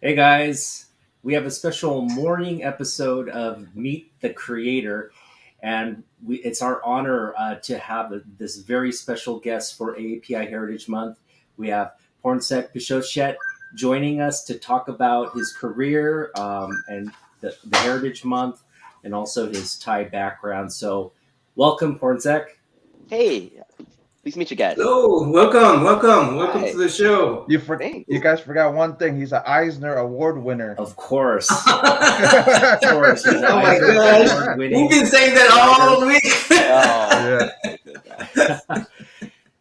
Hey guys, we have a special morning episode of Meet the Creator, and it's our honor to have this very special guest for AAPI Heritage Month. We have Pornsak Pichestshote joining us to talk about his career and the Heritage Month and also his Thai background. So, welcome, Pornsak. Hey, pleased to meet you guys. Hello, welcome to Hi, the show. You thanks. guys forgot one thing. He's an Eisner Award winner. Of course, of Oh course, he's an my Eisner gosh, Award we've winning been saying that writer. all week. Oh, Yeah. so good, guys.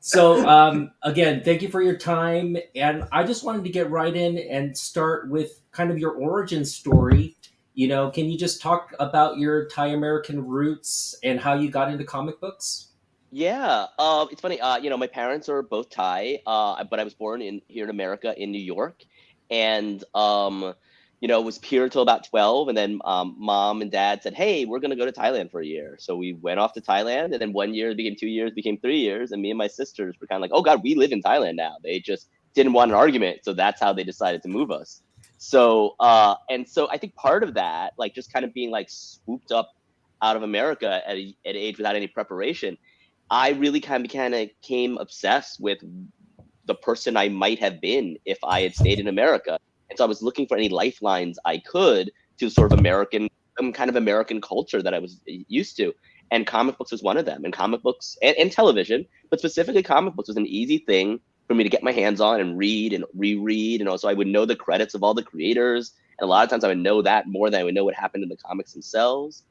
So again, thank you for your time, and I just wanted to get right in and start with kind of your origin story. Can you just talk about your Thai American roots and how you got into comic books? Yeah, it's funny. My parents are both Thai, but I was born in here in America in New York, and was here until about 12, and then mom and dad said, "Hey, we're gonna go to Thailand for a year." So we went off to Thailand, and then 1 year became 2 years, became 3 years, and me and my sisters were kind of like, "Oh God, we live in Thailand now." They just didn't want an argument, so that's how they decided to move us. So I think part of that, like just kind of being like swooped up out of America at an age without any preparation, I really kind of became obsessed with the person I might have been if I had stayed in America. And so I was looking for any lifelines I could to sort of American, kind of American culture that I was used to. And comic books was one of them. And comic books and television, but specifically comic books was an easy thing for me to get my hands on and read and reread. And also I would know the credits of all the creators. And a lot of times I would know that more than I would know what happened in the comics themselves.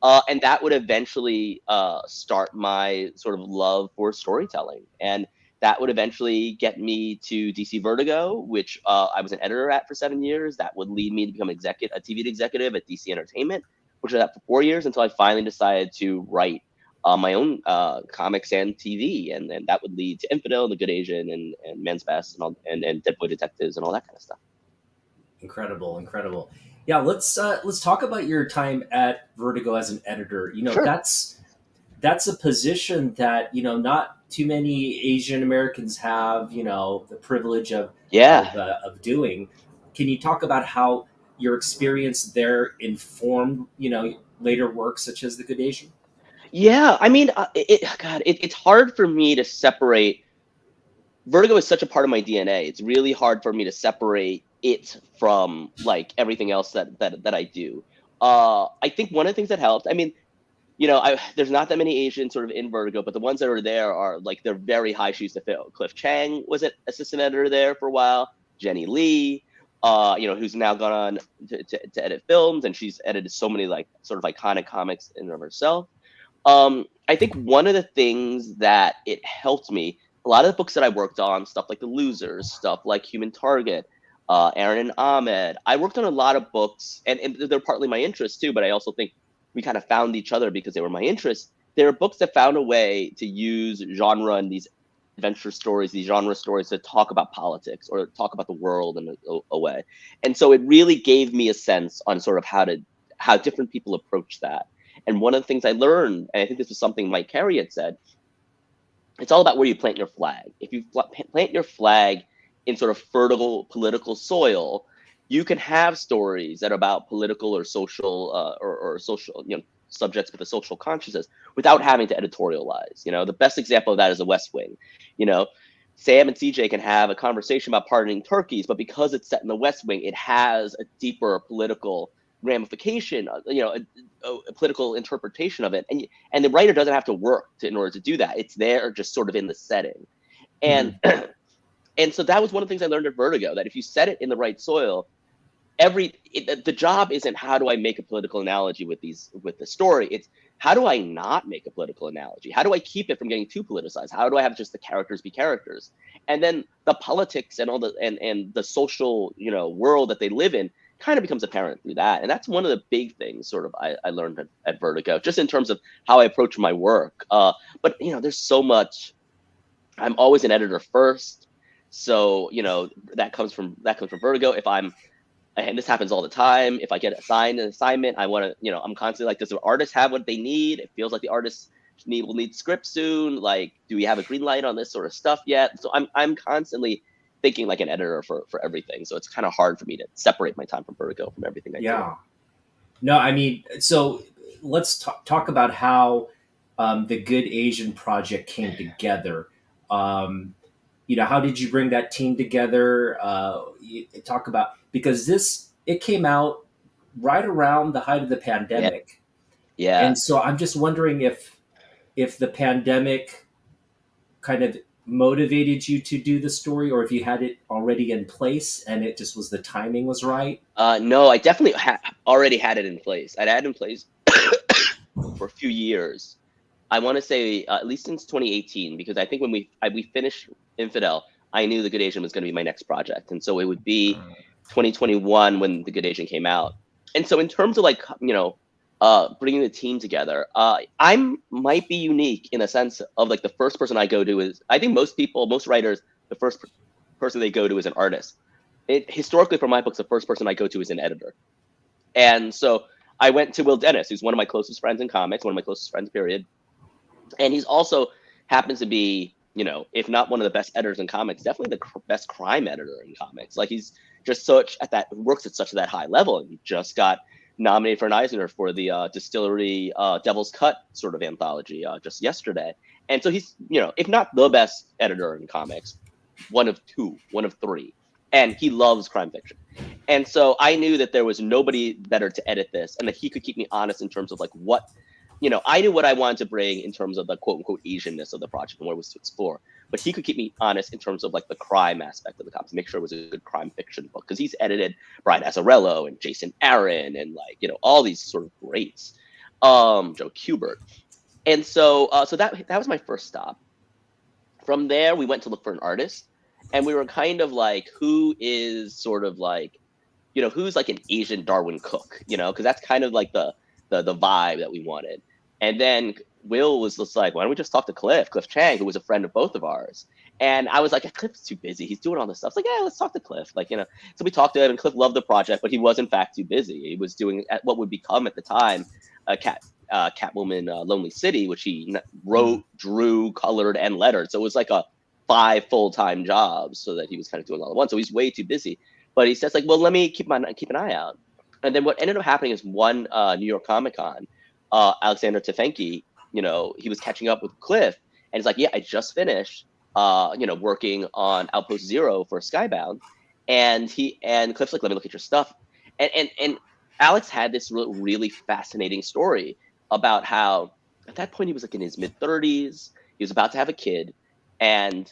And that would eventually start my sort of love for storytelling. And that would eventually get me to DC Vertigo, which I was an editor at for 7 years. That would lead me to become a TV executive at DC Entertainment, which was at for 4 years until I finally decided to write my own comics and TV. And then that would lead to Infidel, The Good Asian, and Men's Best, and Dead Boy Detectives, and all that kind of stuff. Incredible, incredible. Yeah, let's talk about your time at Vertigo as an editor. Sure. That's a position that not too many Asian Americans have. The privilege of Yeah. doing. Can you talk about how your experience there informed later works such as The Good Asian? Yeah. I mean, it's hard for me to separate. Vertigo is such a part of my DNA. It's really hard for me to separate it from like everything else that I do. I think one of the things that helped. I mean, there's not that many Asians sort of in Vertigo, but the ones that are there are like they're very high shoes to fill. Cliff Chang was an assistant editor there for a while. Jenny Lee, who's now gone on to edit films, and she's edited so many like sort of iconic comics in and of herself. I think one of the things that it helped me, a lot of the books that I worked on, stuff like The Losers, stuff like Human Target, Aaron and Ahmed. I worked on a lot of books, and they're partly my interests too, but I also think we kind of found each other because they were my interests. There are books that found a way to use genre and these adventure stories, these genre stories to talk about politics or talk about the world in a way. And so it really gave me a sense on sort of how different people approach that. And one of the things I learned, and I think this was something Mike Carey had said, it's all about where you plant your flag. If you plant your flag in sort of fertile political soil, you can have stories that are about political or social or social subjects with a social consciousness without having to editorialize. The best example of that is The West Wing. You know, Sam and CJ can have a conversation about pardoning turkeys, but because it's set in the West Wing, it has a deeper political ramification, a political interpretation of it, and the writer doesn't have to work in order to do that. It's there just sort of in the setting, and Mhm. and so that was one of the things I learned at Vertigo, that if you set it in the right soil, the job isn't how do I make a political analogy with the story. It's how do I not make a political analogy? How do I keep it from getting too politicized? How do I have just the characters be characters? And then the politics and all and the social world that they live in kind of becomes apparent through that. And that's one of the big things sort of I learned at Vertigo, just in terms of how I approach my work. But there's so much. I'm always an editor first, so that comes from Vertigo. If I'm and this happens all the time. If I get assigned an assignment, I want to, I'm constantly like, does the artist have what they need? It feels like the artist will need script soon. Like, do we have a green light on this sort of stuff yet? So I'm constantly thinking like an editor for everything. So it's kind of hard for me to separate my time from Vertigo from everything I do. Yeah. No, I mean, so let's talk about how the Good Asian project came together. Um, how did you bring that team together? Talk about, because it came out right around the height of the pandemic, Yeah. and so I'm just wondering if the pandemic kind of motivated you to do the story, or if you had it already in place and it just was the timing was right. No, I definitely already had it in place. I'd had it in place for a few years. I want to say at least since 2018, because I think when we finished Infidel, I knew The Good Asian was going to be my next project, and so it would be 2021 when The Good Asian came out. And so in terms of like bringing the team together, I might be unique in a sense of like the first person I go to is, I think most writers, the first person they go to is an artist. Historically for my books, the first person I go to is an editor. And so I went to Will Dennis, who's one of my closest friends in comics, one of my closest friends, period. And he's also happens to be, if not one of the best editors in comics, definitely the best crime editor in comics. Like he's just works at such that high level. And he just got nominated for an Eisner for the Distillery Devil's Cut sort of anthology just yesterday. And so he's, if not the best editor in comics, one of three. And he loves crime fiction. And so I knew that there was nobody better to edit this, and that he could keep me honest in terms of like what, I knew what I wanted to bring in terms of the quote unquote Asianness of the project and what it was to explore. But he could keep me honest in terms of like the crime aspect of the comics, make sure it was a good crime fiction book, because he's edited Brian Azzarello and Jason Aaron and like, all these sort of greats, Joe Kubert. And so that was my first stop. From there, we went to look for an artist, and we were kind of like, who is sort of like, who's like an Asian Darwin Cook, because that's kind of like the vibe that we wanted. And then Will was just like, why don't we just talk to Cliff Chang, who was a friend of both of ours. And I was like, Cliff's too busy. He's doing all this stuff. It's like, yeah, let's talk to Cliff. Like, so we talked to him, and Cliff loved the project, but he was in fact too busy. He was doing at what would become at the time Catwoman Lonely City, which he wrote, drew, colored, and lettered. So it was like a 5 full-time jobs, so that he was kind of doing all at once. So he's way too busy. But he says like, well, let me keep an eye out. And then what ended up happening is one New York Comic Con, Alexander Tefenki, he was catching up with Cliff, and he's like, yeah, I just finished, working on Outpost Zero for Skybound. And Cliff's like, let me look at your stuff. And Alex had this really fascinating story about how at that point he was like in his mid-30s, he was about to have a kid, and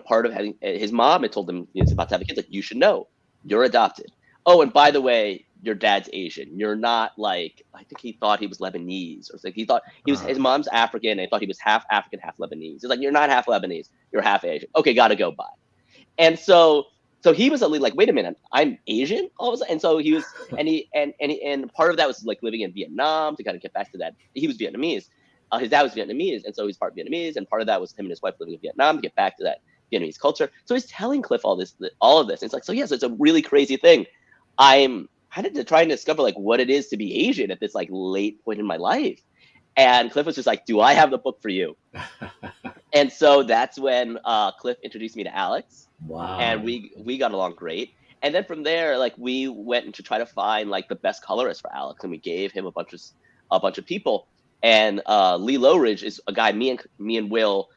part of having his mom had told him he was about to have a kid, like, you should know, you're adopted. Oh, and by the way, your dad's Asian. You're not like, I think he thought he was Lebanese, or like he thought his mom's African, and he thought he was half African, half Lebanese. He's like, you're not half Lebanese, you're half Asian. Okay, gotta go by. And so he was like, wait a minute, I'm Asian all of a sudden. And so he was, and part of that was like living in Vietnam to kind of get back to that. He was Vietnamese. His dad was Vietnamese, and so he's part Vietnamese, and part of that was him and his wife living in Vietnam to get back to that Vietnamese culture. So he's telling Cliff all of this. And it's like, so yes, it's a really crazy thing. I had to try and discover like what it is to be Asian at this like late point in my life. And Cliff was just like, do I have the book for you? And so that's when Cliff introduced me to Alex. Wow. And we got along great. And then from there, like we went to try to find like the best colorist for Alex, and we gave him a bunch of people. And Lee Lowridge is a guy me and Will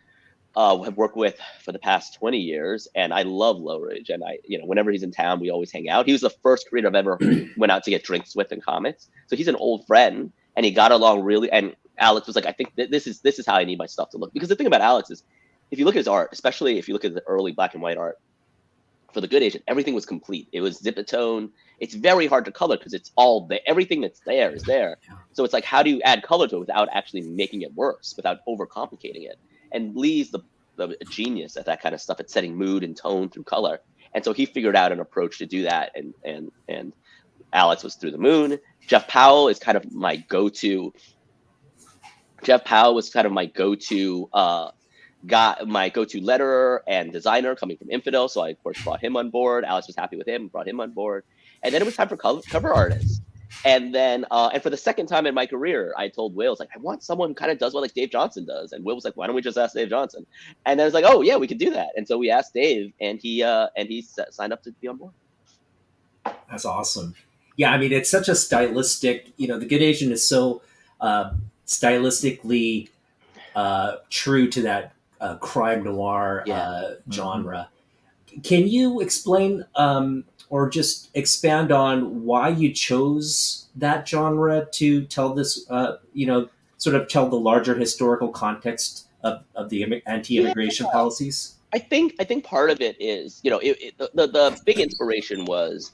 have worked with for the past 20 years, and I love Lowridge. And whenever he's in town, we always hang out. He was the first creator I've ever went out to get drinks with in comics. So he's an old friend, and he got along really. And Alex was like, I think this is how I need my stuff to look. Because the thing about Alex is, if you look at his art, especially if you look at the early black and white art for The Good Asian, everything was complete. It was zip-a-tone. It's very hard to color because it's all there. Everything that's there is there. So it's like, how do you add color to it without actually making it worse, without overcomplicating it? And Lee's the genius at that kind of stuff, at setting mood and tone through color. And so he figured out an approach to do that. And Alex was through the moon. Jeff Powell is kind of my go-to. Jeff Powell was kind of my go-to letterer and designer coming from Infidel. So I, of course, brought him on board. Alex was happy with him, brought him on board. And then it was time for cover artists. And then, and for the second time in my career, I told Will, like, I want someone who kind of does what like Dave Johnson does. And Will was like, why don't we just ask Dave Johnson? And I was like, oh yeah, we could do that. And so we asked Dave, and he signed up to be on board. That's awesome. Yeah, I mean, it's such a stylistic. The Good Asian is so stylistically true to that crime noir genre. Can you explain or just expand on why you chose that genre to tell this, sort of tell the larger historical context of the anti-immigration policies? I think part of it is, the big inspiration was,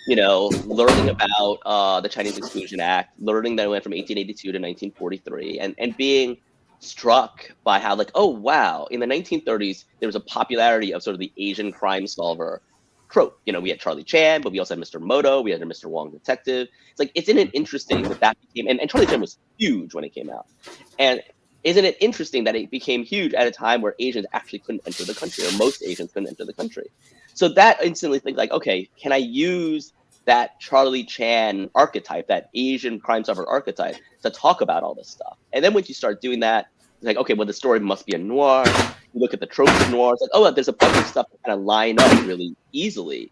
learning about the Chinese Exclusion Act, learning that it went from 1882 to 1943, and being struck by how, like, oh wow, in the 1930s there was a popularity of sort of the Asian crime solver trope. We had Charlie Chan, but we also had Mr. Moto, we had a Mr. Wong detective. It's like, isn't it interesting that became, and Charlie Chan was huge when it came out, and isn't it interesting that it became huge at a time where Asians actually couldn't enter the country, or most Asians couldn't enter the country? So that instantly think like, okay, can I use that Charlie Chan archetype, that Asian crime solver archetype, to talk about all this stuff? And then once you start doing that, it's like, okay, well, the story must be a noir. You look at the tropes of noir, it's like, oh, there's a bunch of stuff that kind of line up really easily.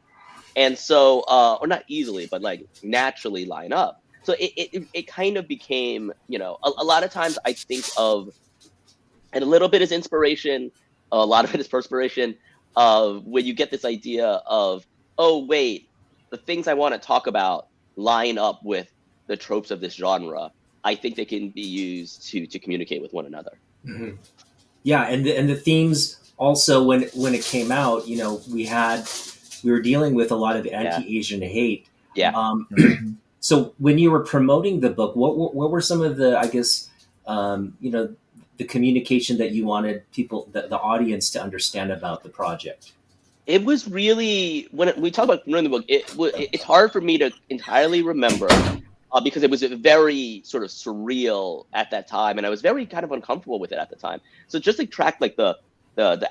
And so, or not easily, but like naturally line up. So it kind of became, a lot of times I think of, and a little bit is inspiration, a lot of it is perspiration, of when you get this idea of, oh, wait, the things I want to talk about line up with the tropes of this genre. I think they can be used to communicate with one another. Mm-hmm. Yeah, and the themes also, when it came out, we were dealing with a lot of anti-Asian hate. Yeah. So when you were promoting the book, what were some of the, I guess, the communication that you wanted people, the audience, to understand about the project? It was really, when we talk about promoting the book, it's hard for me to entirely remember because it was very sort of surreal at that time, and I was very kind of uncomfortable with it at the time. So just to track like the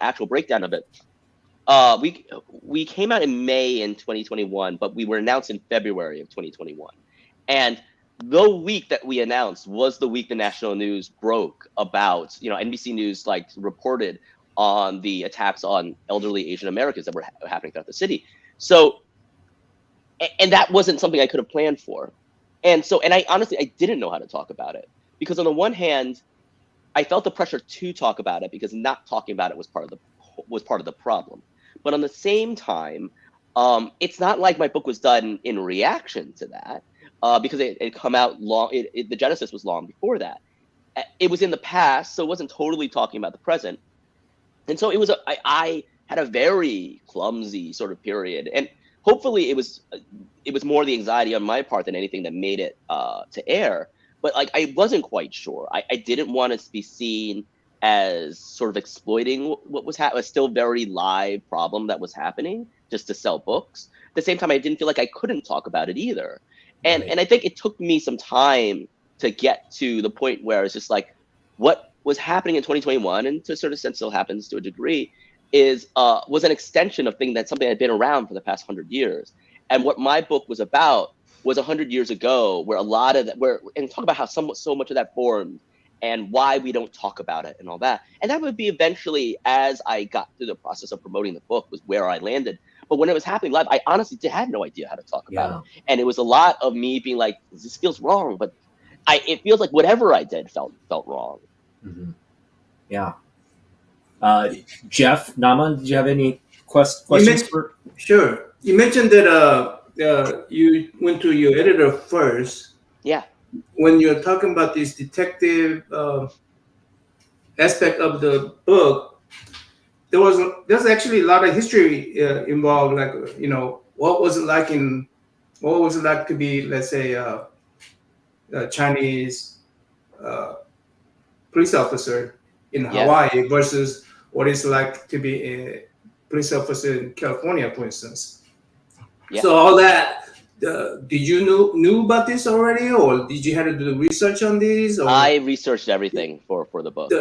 actual breakdown of it, we came out in May in 2021, but we were announced in February of 2021. And the week that we announced was the week the national news broke about, NBC News like reported on the attacks on elderly Asian Americans that were happening throughout the city. So, and that wasn't something I could have planned for. And so, and I honestly, I didn't know how to talk about it, because on the one hand, I felt the pressure to talk about it because not talking about it was part of the problem. But on the same time, it's not like my book was done in reaction to that, because it come out long. The genesis was long before that. It was in the past, so it wasn't totally talking about the present. And so it was. I had a very clumsy sort of period, and hopefully it was more the anxiety on my part than anything that made it to air. But like, I wasn't quite sure. I didn't want to be seen as sort of exploiting what was a still very live problem that was happening just to sell books. At the same time, I didn't feel like I couldn't talk about it either. And I think it took me some time to get to the point where it's just like, what was happening in 2021, and to a certain extent still happens to a degree, was an extension of something that had been around for the past 100 years. And what my book was about was 100 years ago, where a lot of that, and talk about how so much of that formed, and why we don't talk about it and all that. And that would be eventually, as I got through the process of promoting the book, was where I landed. But when it was happening live, I honestly had no idea how to talk about it. And it was a lot of me being like, this feels wrong, but it feels like whatever I did felt wrong. Mm-hmm. Yeah. Jeff, NammaN, did you have any questions? Sure. You mentioned that you went to your editor first. Yeah. When you're talking about this detective aspect of the book, there's actually a lot of history involved. Like, what was it like to be, let's say, a Chinese police officer in Hawaii versus what it's like to be a police officer in California, for instance. Yeah. So all that. Did you knew about this already, or did you have to do the research on these? Or? I researched everything for the book.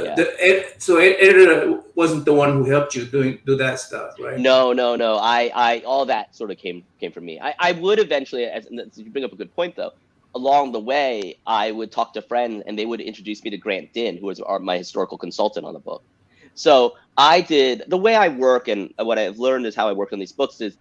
So editor wasn't the one who helped you do that stuff, right? No. I all that sort of came from me. I would eventually, as you bring up a good point though, along the way, I would talk to friends, and they would introduce me to Grant Dinn, who is my historical consultant on the book. So the way I work, and what I've learned is how I work on these books is,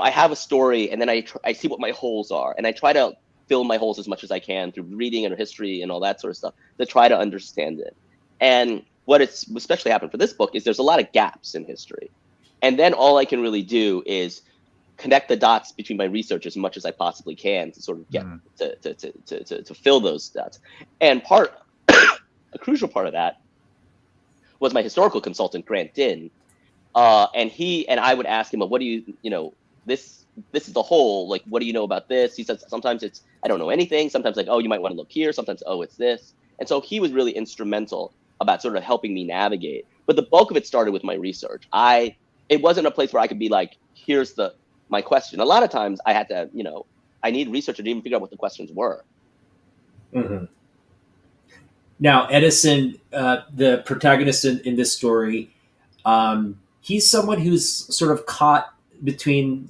I have a story, and then I see what my holes are, and I try to fill my holes as much as I can through reading and history and all that sort of stuff to try to understand it. And what it's especially happened for this book is there's a lot of gaps in history. And then all I can really do is connect the dots between my research as much as I possibly can to sort of get to fill those dots. And a crucial part of that was my historical consultant, Grant Dinn. And I would ask him, what do this is the whole, like, what do you know about this? He says, sometimes it's, I don't know anything. Sometimes like, oh, you might want to look here. Sometimes, oh, it's this. And so he was really instrumental about sort of helping me navigate. But the bulk of it started with my research. It wasn't a place where I could be like, here's my question. A lot of times I had to, I need researcher to even figure out what the questions were. Mm-hmm. Now, Edison, the protagonist in this story, he's someone who's sort of caught between,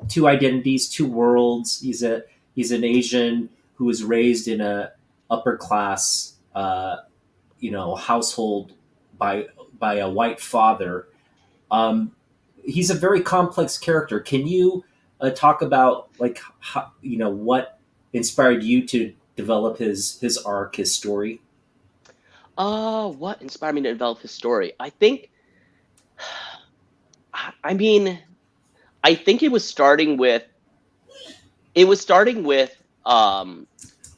two identities, two worlds. He's an Asian who was raised in a upper class, household by a white father. He's a very complex character. Can you talk about what inspired you to develop his arc, his story? What inspired me to develop his story? I think it was starting with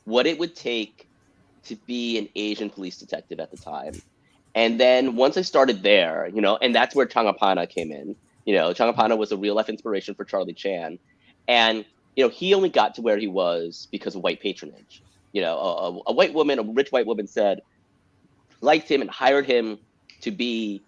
what it would take to be an Asian police detective at the time. And then once I started there, and that's where Changapana came in. Changapana was a real life inspiration for Charlie Chan. And, he only got to where he was because of white patronage. A rich white woman liked him and hired him to be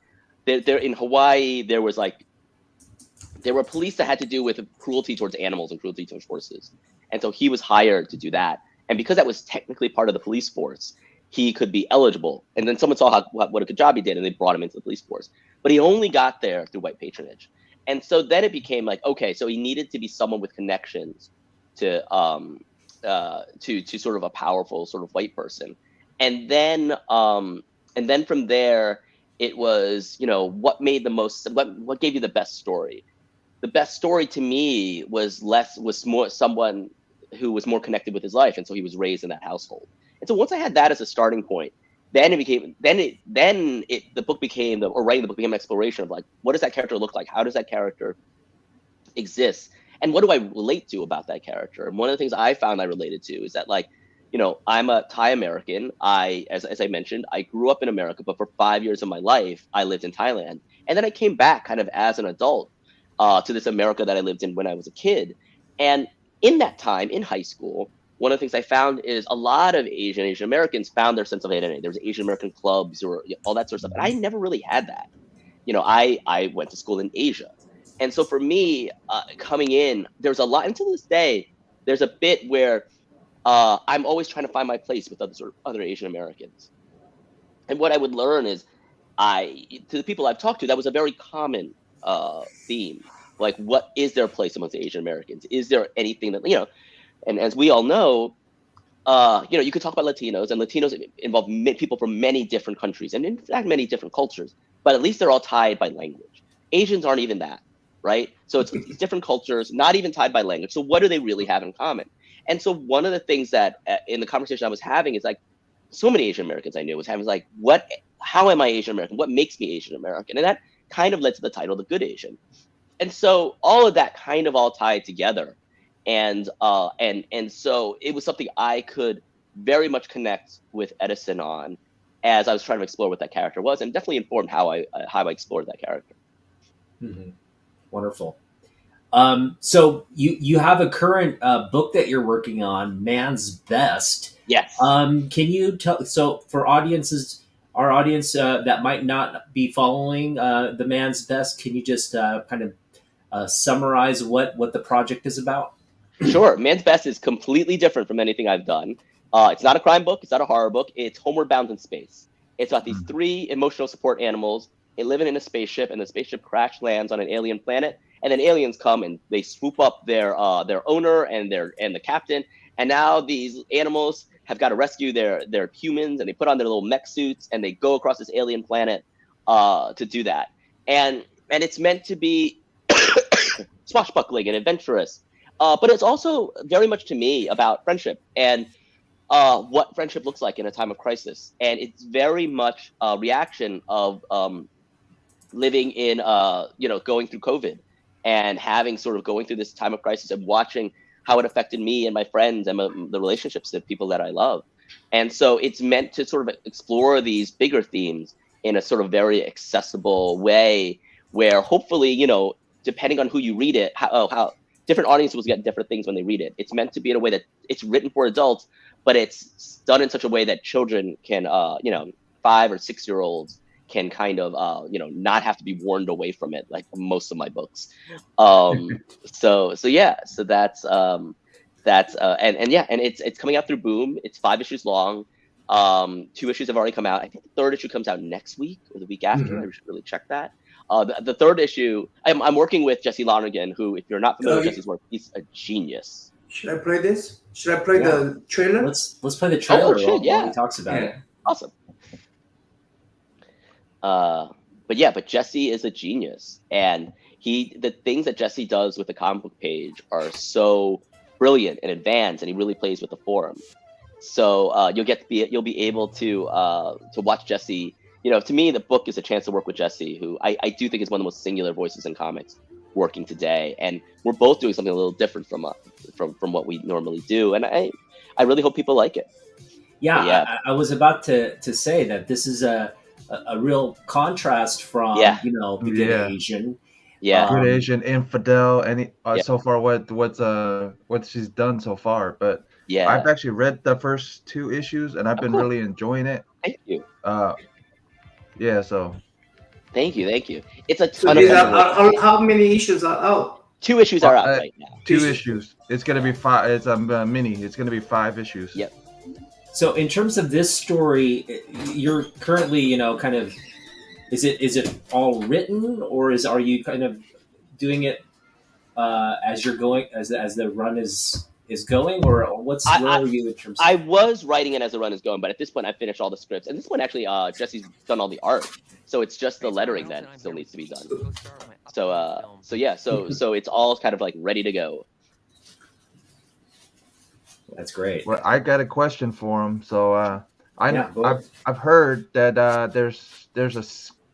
there in Hawaii. There were police that had to do with cruelty towards animals and cruelty towards horses. And so he was hired to do that. And because that was technically part of the police force, he could be eligible. And then someone saw what a good job he did, and they brought him into the police force. But he only got there through white patronage. And so then it became like, okay, so he needed to be someone with connections to sort of a powerful sort of white person. And then from there, it was, what gave you the best story? The best story to me was more someone who was more connected with his life, and so he was raised in that household. And so once I had that as a starting point, then the book became writing the book became an exploration of like, what does that character look like? How does that character exist? And what do I relate to about that character? And one of the things I found I related to is that, like, I'm a Thai American. As I mentioned, I grew up in America, but for 5 years of my life, I lived in Thailand. And then I came back kind of as an adult to this America that I lived in when I was a kid. And in that time, in high school, one of the things I found is a lot of Asian Americans found their sense of identity. There was Asian American clubs or all that sort of stuff. And I never really had that. I went to school in Asia. And so for me, coming in, there's a lot, and to this day, there's a bit where I'm always trying to find my place with other Asian Americans. And what I would learn is, to the people I've talked to, that was a very common theme. Like, what is their place amongst Asian Americans? Is there anything that, and as we all know, you could talk about Latinos, and Latinos involve people from many different countries, and in fact, many different cultures, but at least they're all tied by language. Asians aren't even that, right? So it's different cultures, not even tied by language. So what do they really have in common? And so one of the things that in the conversation I was having is like, so many Asian Americans I knew was having like, how am I Asian American? What makes me Asian American? And that kind of led to the title, The Good Asian. And so all of that kind of all tied together. And so it was something I could very much connect with Edison on as I was trying to explore what that character was, and definitely informed how I explored that character. Mm-hmm. Wonderful. So you have a current book that you're working on, Man's Best. Yes. Can you tell? So for our audience that might not be following the Man's Best, can you just kind of summarize what the project is about? Sure. Man's Best is completely different from anything I've done. It's not a crime book. It's not a horror book. It's Homeward Bound in Space. It's about these 3 emotional support animals. They live in a spaceship, and the spaceship crash lands on an alien planet. And then aliens come and they swoop up their owner and the captain, And now these animals have got to rescue their humans, and they put on their little mech suits and they go across this alien planet to do that. And it's meant to be swashbuckling and adventurous, but it's also very much to me about friendship and what friendship looks like in a time of crisis. And it's very much a reaction of living in going through COVID and having sort of going through this time of crisis and watching how it affected me and my friends and the relationships of people that I love. And so it's meant to sort of explore these bigger themes in a sort of very accessible way, where hopefully, depending on who you read it, how different audiences will get different things when they read it. It's meant to be in a way that it's written for adults, but it's done in such a way that children can, 5 or 6 year olds can kind of, not have to be warned away from it, like most of my books. So that's and it's coming out through Boom. It's 5 issues long. 2 issues have already come out. I think the 3rd issue comes out next week or the week after. Mm-hmm. I should really check that. The 3rd issue, I'm working with Jesse Lonergan, who, if you're not familiar with Jesse's work, he's a genius. Should I play this? Should I play the trailer? Let's play the trailer while yeah. he talks about it. Awesome. But Jesse is a genius, and the things that Jesse does with the comic book page are so brilliant and advanced, and he really plays with the forum. So you'll be able to watch Jesse. To me, the book is a chance to work with Jesse, who I do think is one of the most singular voices in comics working today, and we're both doing something a little different from what we normally do, and I really hope people like it. Yeah. I was about to say that this is a real contrast from the Good Asian. Good Asian, Infidel, and so far what she's done so far. But I've actually read the first 2 issues, and I've been really enjoying it. Thank you. So. Thank you. It's a ton of how many issues are out? 2 issues are out right now. 2 issues. It's gonna be 5. It's a mini. It's gonna be 5 issues. Yep. So in terms of this story, you're currently, kind of, is it all written, or are you kind of doing it as you're going, as the run is going, or where are you in terms of... I was writing it as the run is going, but at this point I finished all the scripts. And this point actually Jesse's done all the art. So it's just the lettering that still needs to be done. So it's all kind of like ready to go. That's great. Well, I got a question for him. So I've heard that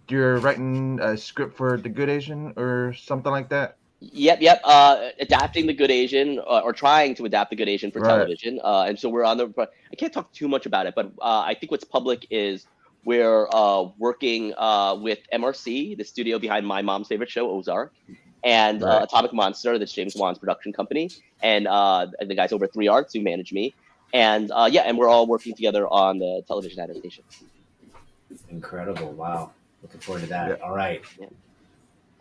you're writing a script for The Good Asian or something like that. Yep. Adapting The Good Asian or trying to adapt The Good Asian for television. And so we're I can't talk too much about it, but I think what's public is we're working with MRC, the studio behind my mom's favorite show, Ozark, and Atomic Monster, that's James Wan's production company, and the guys over at 3 Arts who manage me. And and we're all working together on the television adaptation. Incredible. Wow. Looking forward to that. Yeah. All right. Yeah.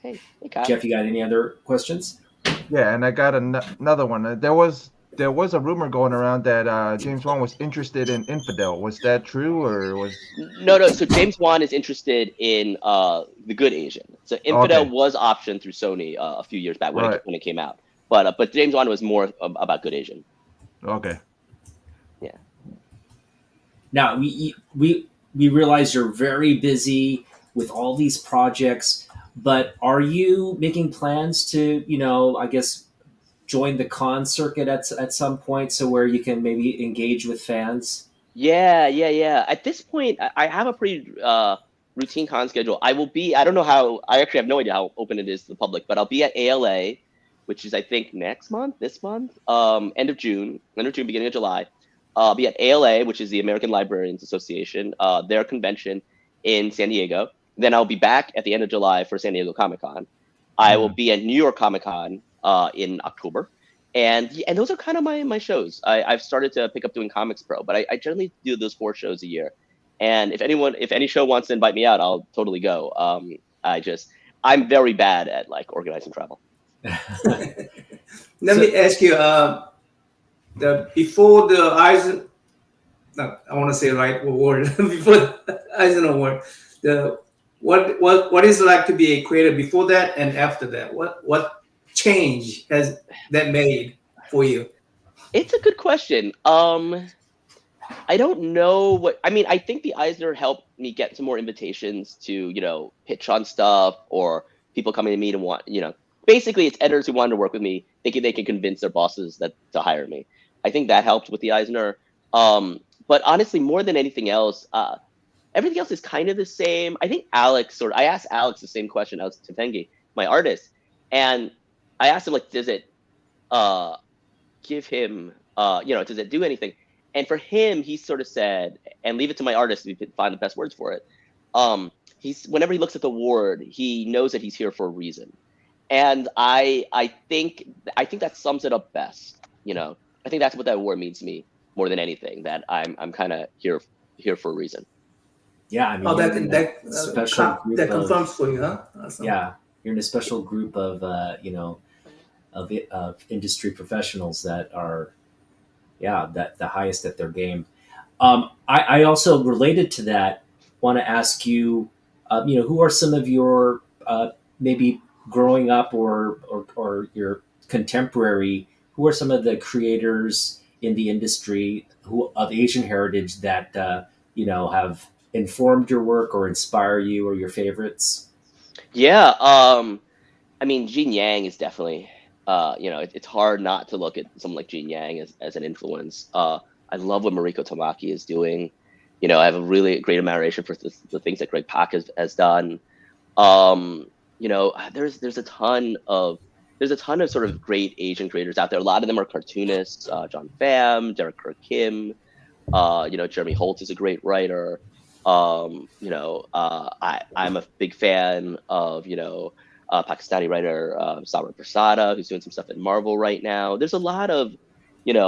Hey, Kyle. Jeff, you got any other questions? Yeah, and I got another one. There was a rumor going around that James Wan was interested in Infidel. Was that true, or was... No. So James Wan is interested in The Good Asian. So Infidel was optioned through Sony a few years back when it came out. But James Wan was more about Good Asian. Okay. Yeah. Now we realize you're very busy with all these projects, but are you making plans to, I guess, join the con circuit at some point, so where you can maybe engage with fans? Yeah. At this point, I have a pretty routine con schedule. I don't know how, I actually have no idea how open it is to the public, but I'll be at ALA, which is I think this month, end of June, beginning of July. I'll be at ALA, which is the American Librarians Association, their convention in San Diego. Then I'll be back at the end of July for San Diego Comic-Con. I will be at New York Comic-Con in October. And those are kind of my shows. I've started to pick up doing Comics Pro, but I generally do those 4 shows a year. And if any show wants to invite me out, I'll totally go. I'm very bad at organizing travel. Let me ask you, before the Eisen, no, I want to say right word before the Eisen Award, what is it like to be a creator before that and after that? What change has that made for you? It's a good question. I don't know what I mean. I think the Eisner helped me get some more invitations to, pitch on stuff, or people coming to me to want, basically it's editors who wanted to work with me. They can convince their bosses that to hire me. I think that helped with the Eisner. But honestly, more than anything else, everything else is kind of the same. I think I asked Alex the same question. Alex Tefengi, my artist, and I asked him, like, does it uh give him, does it do anything? And for him, he sort of said, and leave it to my artist to find the best words for it. He's whenever he looks at the ward, he knows that he's here for a reason, and I think that sums it up best. I think that's what that award means to me more than anything. That I'm kind of here for a reason. Yeah, I mean, that confirms for you, huh? Awesome. Yeah, you're in a special group of of industry professionals that are, that the highest at their game. I also, related to that, want to ask you, who are some of your maybe growing up or your contemporary? Who are some of the creators in the industry of Asian heritage that have informed your work or inspire you, or your favorites? Yeah, I mean, Gene Yang is definitely, it's hard not to look at someone like Gene Yang as an influence. I love what Mariko Tamaki is doing. I have a really great admiration for the things that Greg Pak has done. There's a ton of sort of great Asian creators out there. A lot of them are cartoonists. John Pham, Derek Kerr Kim. Jeremy Holt is a great writer. I'm a big fan of Pakistani writer Samar Prasada, who's doing some stuff at Marvel right now. There's a lot of, and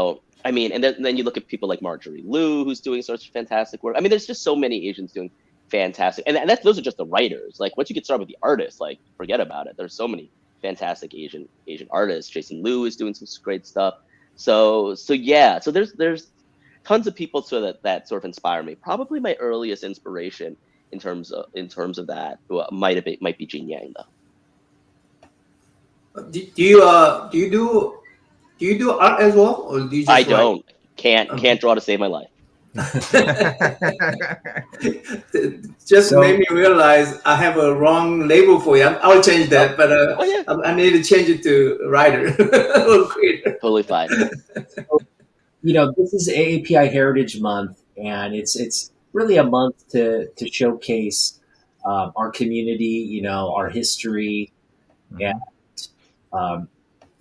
then you look at people like Marjorie Liu, who's doing such fantastic work. I mean, there's just so many Asians doing fantastic, and those are just the writers. Like, once you get started with the artists, like, forget about it. There's so many fantastic Asian artists. Jason Liu is doing some great stuff. So there's tons of people that sort of inspire me. Probably my earliest inspiration in terms of that might be Gene Yang, though. Do you do art as well, or do you just I don't. Can't draw to save my life. Just made me realize I have a wrong label for you. I'll change that, but I need to change it to writer or creator. Totally fine. This is AAPI Heritage Month, and it's really a month to showcase our community, our history, and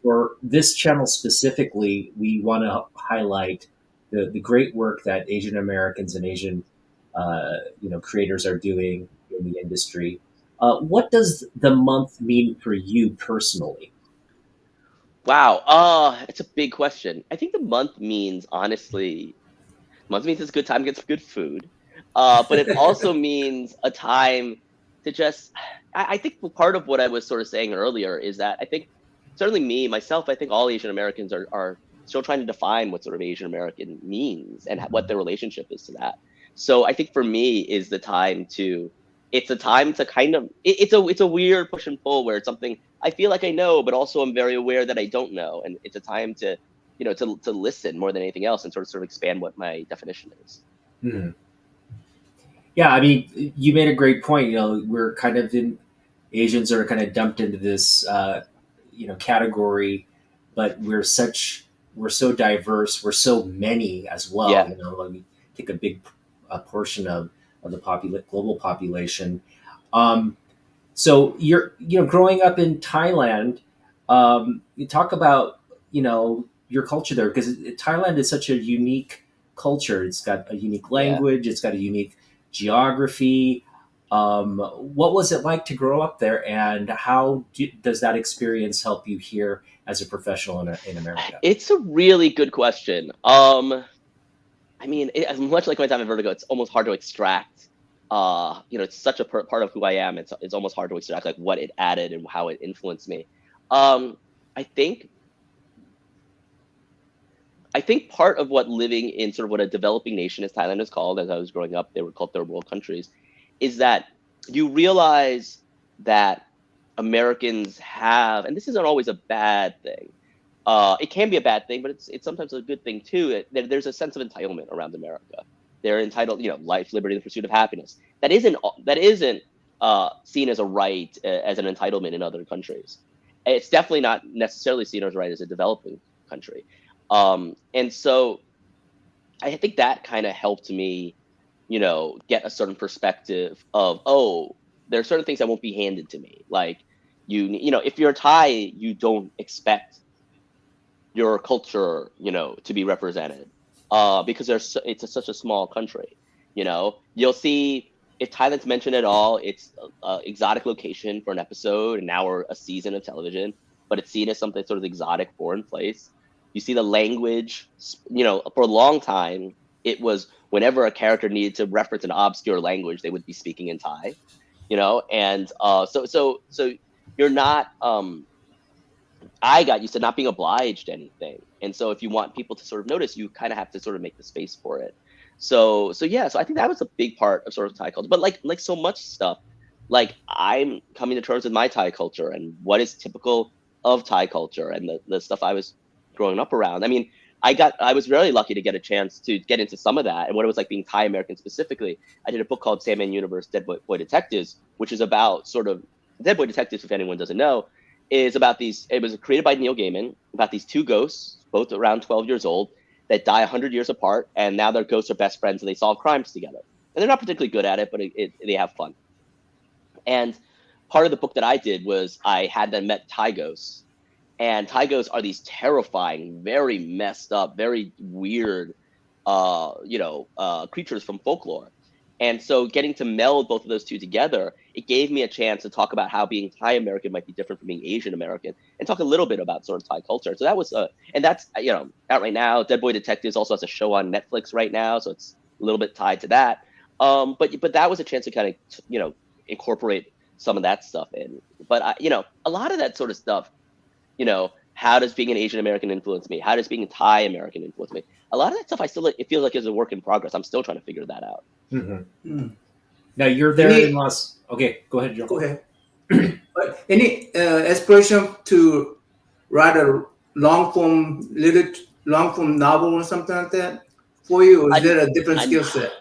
for this channel specifically, we want to highlight the great work that Asian Americans and Asian creators are doing in the industry. What does the month mean for you personally? Wow, it's a big question. I think the month means, honestly, it's a good time to get some good food, but it also means a time to just. I think part of what I was sort of saying earlier is that I think, certainly myself, I think all Asian Americans are still trying to define what sort of Asian American means and what their relationship is to that. So I think for me it's a time to kind of, it's a weird push and pull where it's something I feel like I know, but also I'm very aware that I don't know. And it's a time to, to listen more than anything else and sort of expand what my definition is. Mm-hmm. Yeah, I mean, you made a great point. We're kind of Asians are kind of dumped into this, category, but we're so diverse. We're so many as well. Yeah. We take a big portion of the global population. So you're, growing up in Thailand, you talk about, your culture there, because Thailand is such a unique culture. It's got a unique language. Yeah. It's got a unique geography. What was it like to grow up there, and how does that experience help you here as a professional in America? It's a really good question. I mean, much like my time at Vertigo, it's almost hard to extract. It's such a part of who I am. It's almost hard to extract, like, what it added and how it influenced me. I think part of what living in sort of what a developing nation as Thailand is called, as I was growing up, they were called third world countries, is that you realize that Americans have, and this isn't always a bad thing, It can be a bad thing, but it's sometimes a good thing too. There's a sense of entitlement around America. They're entitled, life, liberty, the pursuit of happiness. That isn't seen as a right, as an entitlement in other countries. It's definitely not necessarily seen as a right as a developing country. And so I think that kind of helped me, get a certain perspective of, oh, there are certain things that won't be handed to me. Like if you're Thai, you don't expect your culture, to be represented, because it's such a small country. You'll see if Thailand's mentioned at all, it's a exotic location for an episode, an hour, a season of television, but it's seen as something sort of exotic, foreign place. You see the language, for a long time, it was whenever a character needed to reference an obscure language, they would be speaking in Thai, and so you're not. I got used to not being obliged to anything. And so if you want people to sort of notice, you kind of have to sort of make the space for it. So I think that was a big part of sort of Thai culture. But like so much stuff, like I'm coming to terms with my Thai culture and what is typical of Thai culture and the stuff I was growing up around. I mean, I was really lucky to get a chance to get into some of that and what it was like being Thai American specifically. I did a book called Sandman Universe Dead Boy Detectives, which is about sort of Dead Boy Detectives, if anyone doesn't know, is about these. It was created by Neil Gaiman about these two ghosts, both around 12 years old, that die 100 years apart, and now their ghosts are best friends and they solve crimes together. And they're not particularly good at it, but they have fun. And part of the book that I did was I had them met Thai ghosts, and Thai ghosts are these terrifying, very messed up, very weird, creatures from folklore. And so getting to meld both of those two together, it gave me a chance to talk about how being Thai American might be different from being Asian American and talk a little bit about sort of Thai culture. So that was, and that's, out right now. Dead Boy Detectives also has a show on Netflix right now. So it's a little bit tied to that. But that was a chance to kind of, incorporate some of that stuff in. But, a lot of that sort of stuff, how does being an Asian American influence me? How does being a Thai American influence me? A lot of that stuff it feels like is a work in progress. I'm still trying to figure that out. Mm-hmm. Mm. Now you're there in Los. Okay, go ahead, Joe. Go ahead. But any aspiration to write a long form novel or something like that for you, or is there a different skill set?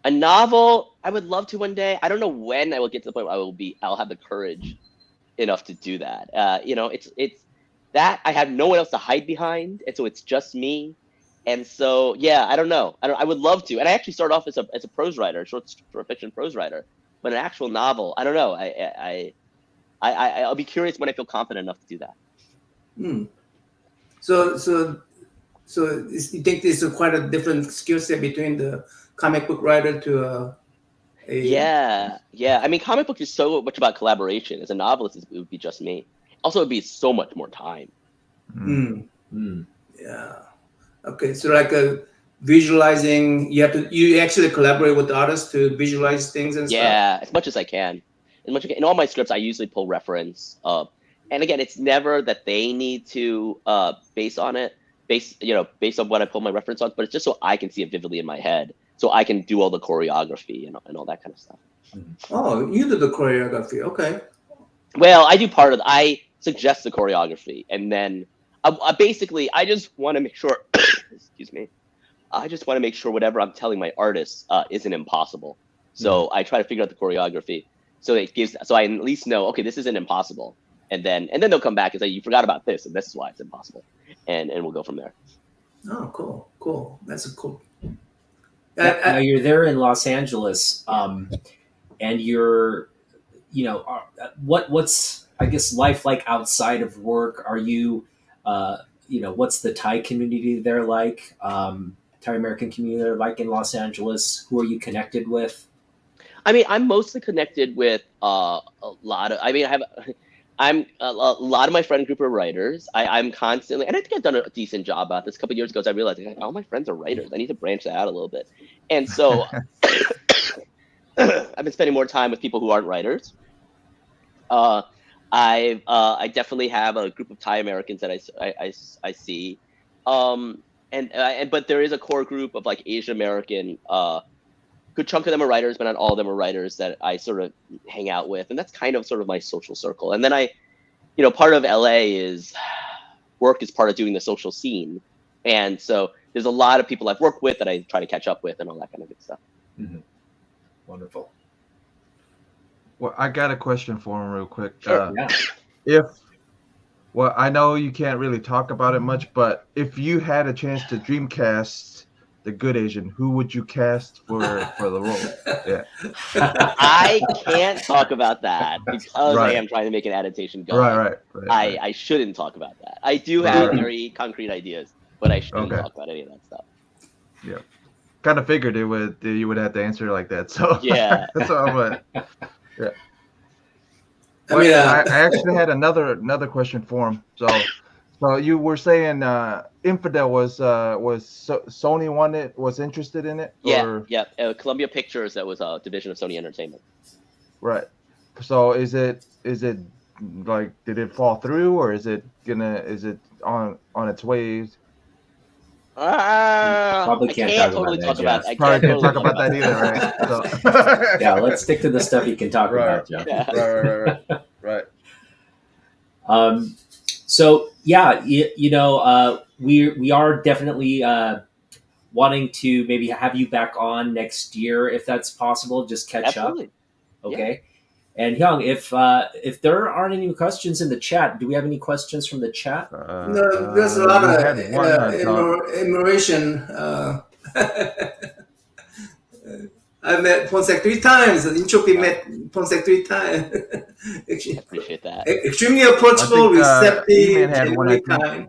A novel, I would love to one day. I don't know when I will get to the point where I'll have the courage enough to do that. It's that I have no one else to hide behind, and so it's just me. And so, I don't know. I would love to. And I actually started off as a prose writer, short fiction prose writer. But an actual novel, I don't know. I'll be curious when I feel confident enough to do that. So you think there's quite a different skill set between the comic book writer to Yeah. I mean, comic book is so much about collaboration. As a novelist, it would be just me. Also, it would be so much more time. Yeah. Okay, so like visualizing, you actually collaborate with the artists to visualize things and stuff? Yeah, as much as I can. In all my scripts, I usually pull reference. And again, it's never that they need to base on what I pull my reference on, but it's just so I can see it vividly in my head, so I can do all the choreography and all that kind of stuff. Oh, you do the choreography, okay. Well, I do part of I suggest the choreography, and then I just want to make sure, excuse me, I just want to make sure whatever I'm telling my artists isn't impossible. So I try to figure out the choreography so I at least know, okay, this isn't impossible. And then they'll come back and say, you forgot about this, and this is why it's impossible. And we'll go from there. Oh, cool. That's cool. Now you're there in Los Angeles, and you're, what's, I guess, life like outside of work? Are you, what's the Thai community there like? Thai American community there like in Los Angeles? Who are you connected with? I mean, I'm mostly connected with a lot of. I mean, I'm a lot of my friend group are writers. I'm constantly, and I think I've done a decent job about this. A couple of years ago, I realized all my friends are writers. I need to branch that out a little bit. And so I've been spending more time with people who aren't writers. I definitely have a group of Thai Americans that I see, but there is a core group of like Asian American. Good chunk of them are writers, but not all of them are writers that I sort of hang out with. And that's kind of sort of my social circle. And then part of LA is work is part of doing the social scene. And so there's a lot of people I've worked with that I try to catch up with and all that kind of good stuff. Mm-hmm. Wonderful. Well, I got a question for him real quick. Sure. Well, I know you can't really talk about it much, but if you had a chance to dreamcast the Good Asian, who would you cast for the role? Yeah. I can't talk about that because I am trying to make an adaptation going. Right. I shouldn't talk about that. I do have very concrete ideas, but I shouldn't talk about any of that stuff. Yeah. Kind of figured you would have to answer like that. So yeah. So yeah. I mean, I actually had another question for him. So you were saying Infidel was Sony was interested in it? Yeah, Columbia Pictures, that was a division of Sony Entertainment. Right. So is it like, did it fall through, or is it on its way? Probably can't totally talk about that. Probably can't talk about that either, right? So. Yeah, let's stick to the stuff you can talk about, Jeff. Yeah. Right. So yeah, we are definitely wanting to maybe have you back on next year if that's possible. Just catch up, okay? Yeah. And Hyung, if there aren't any questions in the chat, do we have any questions from the chat? No, there's a lot of admiration. I met Pornsak 3 times, and Inchopi met Pornsak 3 times. I appreciate that. Extremely approachable, receptive, and kind.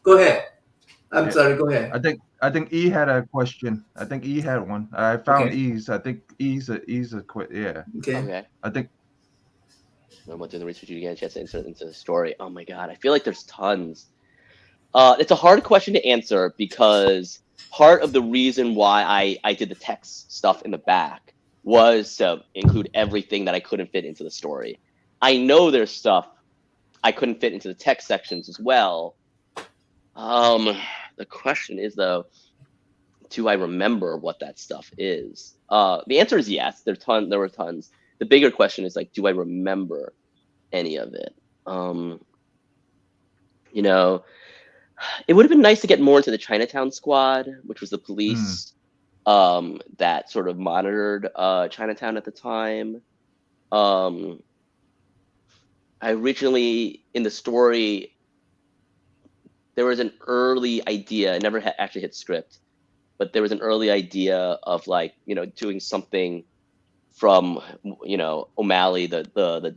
Go ahead. I'm sorry, go ahead. I think E had a question. I think E had one. I found E's. I think E's a quit. Yeah. Okay. I think. I'm doing the research. You get a chance to insert into the story. Oh my god, I feel like there's tons. It's a hard question to answer because part of the reason why I did the text stuff in the back was to include everything that I couldn't fit into the story. I know there's stuff I couldn't fit into the text sections as well. The question is, though, do I remember what that stuff is? The answer is yes. There were tons. The bigger question is, like, do I remember any of it? It would have been nice to get more into the Chinatown Squad, which was the police that sort of monitored Chinatown at the time. I originally, in the story, there was an early idea. I never actually hit script, but there was an early idea of, like, doing something from, O'Malley, the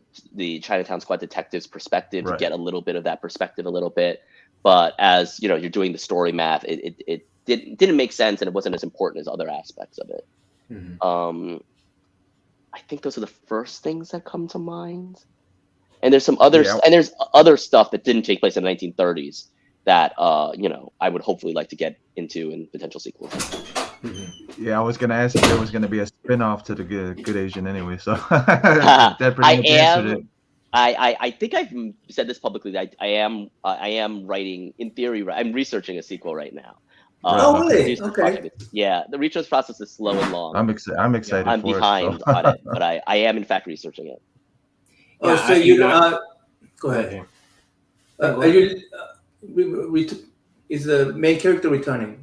Chinatown Squad detective's perspective, to get a little bit of that perspective a little bit. But as you're doing the story math, it didn't make sense, and it wasn't as important as other aspects of it. Mm-hmm. I think those are the first things that come to mind. And there's some other and there's other stuff that didn't take place in the 1930s that I would hopefully like to get into in potential sequels. Mm-hmm. Yeah, I was gonna ask if there was gonna be a spin-off to the Good Asian anyway. So that pretty much answered it. I think I've said this publicly. I am writing, in theory. I'm researching a sequel right now. Really? Okay. Yeah, the research process is slow and long. I'm excited. I'm behind on it, but I am in fact researching it. Oh, so you go ahead. Are you? Is the main character returning?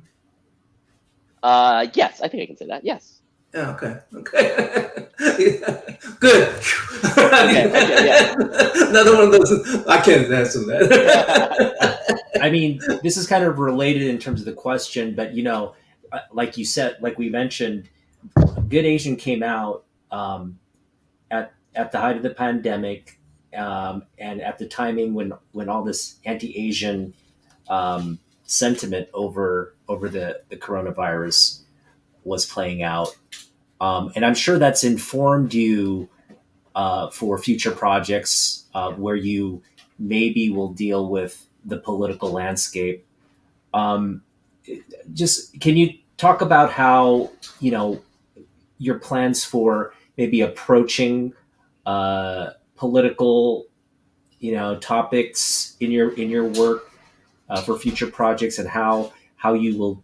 Yes, I think I can say that. Yes. Yeah, okay. Good. Yeah. Another one of those. I can't answer that. I mean, this is kind of related in terms of the question, but like you said, like we mentioned, Good Asian came out at the height of the pandemic, and at the timing when all this anti-Asian sentiment over the coronavirus was playing out. And I'm sure that's informed you for future projects where you maybe will deal with the political landscape. Just can you talk about how your plans for maybe approaching political topics in your work for future projects, and how you will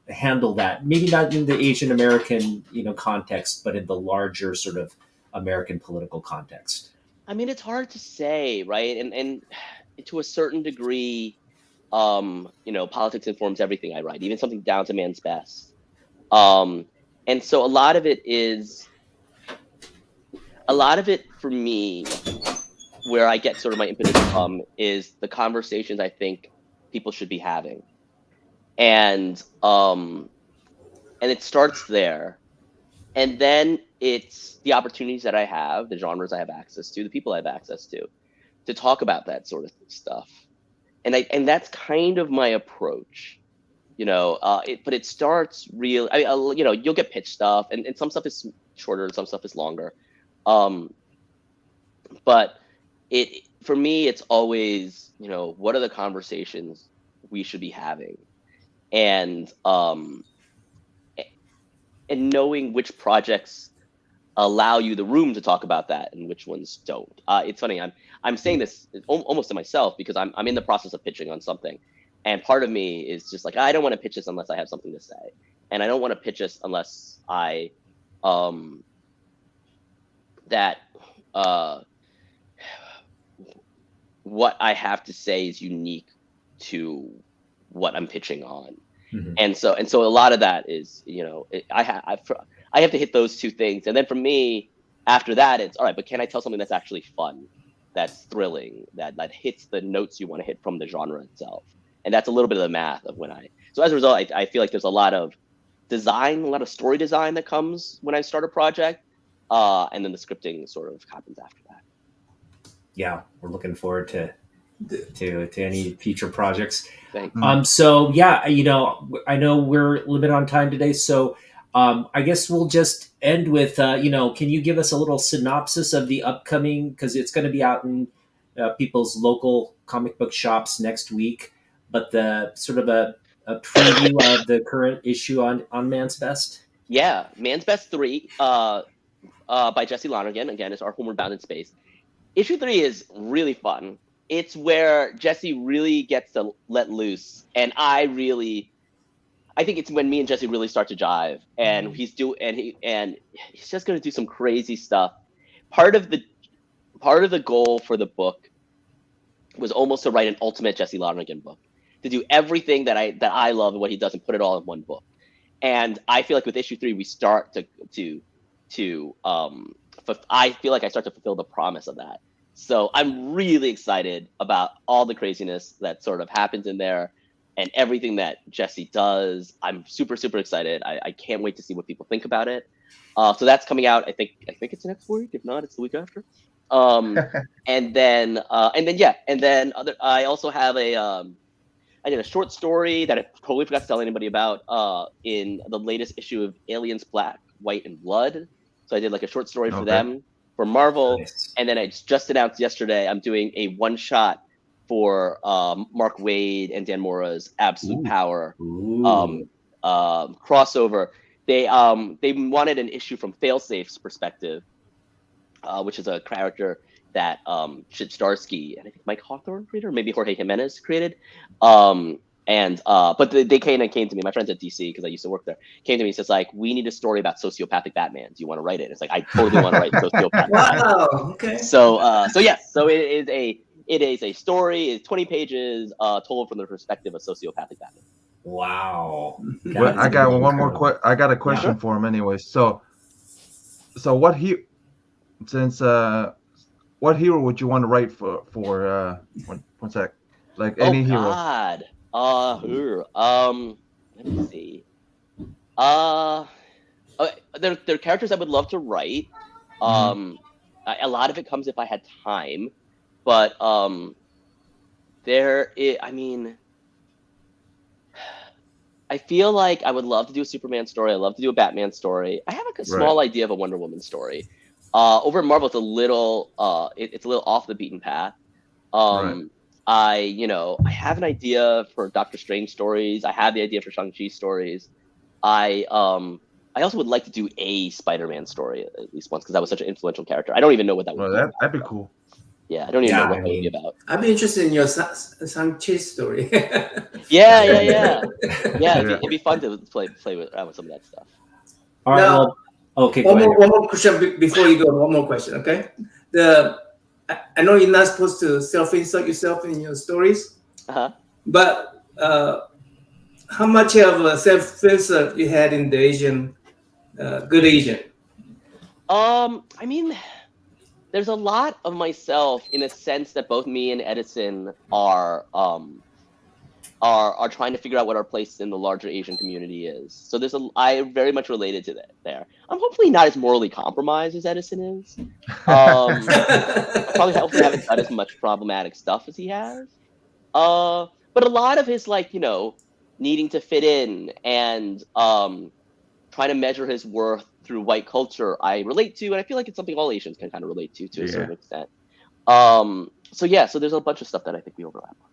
handle that, maybe not in the Asian American context, but in the larger sort of American political context? I mean, it's hard to say, right? And to a certain degree, politics informs everything I write, even something down to man's best. And so a lot of it for me, where I get sort of my impetus from, is the conversations I think people should be having. And it starts there. And then it's the opportunities that I have, the genres I have access to, the people I have access to talk about that sort of stuff. And that's kind of my approach, but it starts real. You'll get pitch stuff, and some stuff is shorter and some stuff is longer. But for me, it's always, what are the conversations we should be having? And knowing which projects allow you the room to talk about that and which ones don't. It's funny, I'm saying this almost to myself because I'm in the process of pitching on something, and part of me is just like, I don't want to pitch this unless I have something to say, and I don't want to pitch this unless I what I have to say is unique to what I'm pitching on. Mm-hmm. And so a lot of that is, I have to hit those two things. And then for me, after that, it's all right, but can I tell something that's actually fun, that's thrilling, that hits the notes you want to hit from the genre itself? And that's a little bit of the math of so as a result, I feel like there's a lot of design, a lot of story design that comes when I start a project. And then the scripting sort of happens after that. Yeah, we're looking forward to any future projects. Thanks. So yeah, I know we're a little bit on time today, so I guess we'll just end with can you give us a little synopsis of the upcoming, because it's going to be out in people's local comic book shops next week, but the sort of a preview of the current issue on Man's Best. Yeah, Man's Best 3 by Jesse Lonergan. Again, it's our Homeward Bound in Space. Issue 3 is really fun. It's where Jesse really gets to let loose, and I think it's when me and Jesse really start to jive, and he's just going to do some crazy stuff. Part of the goal for the book was almost to write an ultimate Jesse Lonergan book, to do everything that I love and what he does and put it all in one book. And I feel like with issue 3, we start I feel like I start to fulfill the promise of that. So I'm really excited about all the craziness that sort of happens in there and everything that Jesse does. I'm super, super excited. I can't wait to see what people think about it. So that's coming out. I think it's next week. If not, it's the week after. And then I also have I did a short story that I totally forgot to tell anybody about in the latest issue of Aliens Black, White, and Blood. So I did like a short story for them, for Marvel. Nice. And then I just announced yesterday I'm doing a one-shot for Mark Waid and Dan Mora's Absolute Power crossover. They wanted an issue from Failsafe's perspective, which is a character that Chip Starsky and I think Mike Hawthorne created, or maybe Jorge Jimenez created. But they came to me, my friends at DC, because I used to work there, came to me and says, like, we need a story about sociopathic Batman. Do you want to write it? It's like, I totally want to write sociopathic Batman. Okay. So it is a story. It's 20 pages told from the perspective of sociopathic Batman. Wow. Well, I got one more I got a question for him anyway. So what hero would you want to write for one sec? Like any hero. God. Let me see. There are characters I would love to write. A lot of it comes if I had time, but I feel like I would love to do a Superman story. I love to do a Batman story. I have a small idea of a Wonder Woman story. Over at Marvel, it's a little off the beaten path. I have an idea for Doctor Strange stories. I have the idea for Shang-Chi stories. I also would like to do a Spider-Man story at least once, because that was such an influential character. I don't even know what that would be. That'd be cool. Yeah, I don't even know what that would be about. I'd be interested in your Shang-Chi story. Yeah. It'd be fun to play around with some of that stuff. All right. Okay. One more question before you go. One more question, okay? I know you're not supposed to self-insert yourself in your stories, but how much of a self-insert you had in the Asian, Good Asian? I mean, there's a lot of myself in a sense that both me and Edison are trying to figure out what our place in the larger Asian community is. So I very much related to that there. I'm hopefully not as morally compromised as Edison is. Probably hopefully haven't done as much problematic stuff as he has. But a lot of his needing to fit in and trying to measure his worth through white culture, I relate to, and I feel like it's something all Asians can kind of relate to a certain extent. So there's a bunch of stuff that I think we overlap on.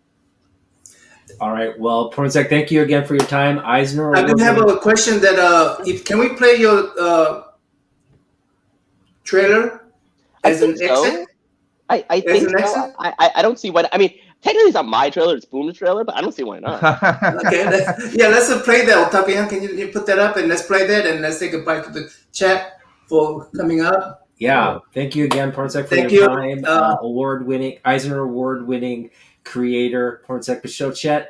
All right. Well, Pornsak, thank you again for your time. Eisner. I do have a question that can we play your trailer as an exit? I think so. I don't see why. I mean, technically it's not my trailer, it's Boom's trailer, but I don't see why not. Okay, let's play that, Otaku. Can you put that up and let's play that and let's say goodbye to the chat for coming up. Yeah, thank you again, Pornsak, for your time. Eisner Award-winning creator, Pornsak Pichestshote.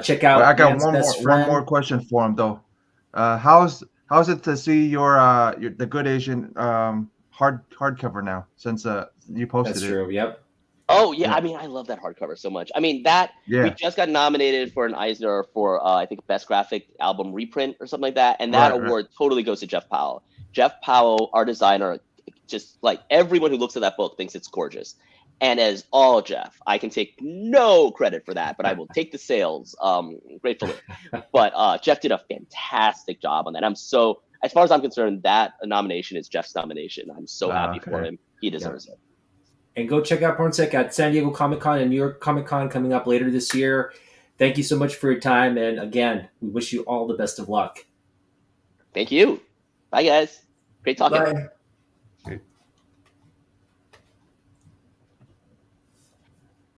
Check out. I got one more question for him though. How's it to see your the Good Asian hardcover now since you posted it? That's true. Yep. Oh yeah, I mean, I love that hardcover so much. I mean, we just got nominated for an Eisner for I think Best Graphic Album Reprint or something like that, and that award totally goes to Jeff Powell. Jeff Powell, our designer, just like everyone who looks at that book thinks it's gorgeous. And as all Jeff, I can take no credit for that, but I will take the sales gratefully. But Jeff did a fantastic job on that. As far as I'm concerned, that nomination is Jeff's nomination. I'm so happy for him. He deserves it. And go check out Pornsak at San Diego Comic-Con and New York Comic-Con coming up later this year. Thank you so much for your time. And again, we wish you all the best of luck. Thank you. Bye, guys. Great talking. Bye.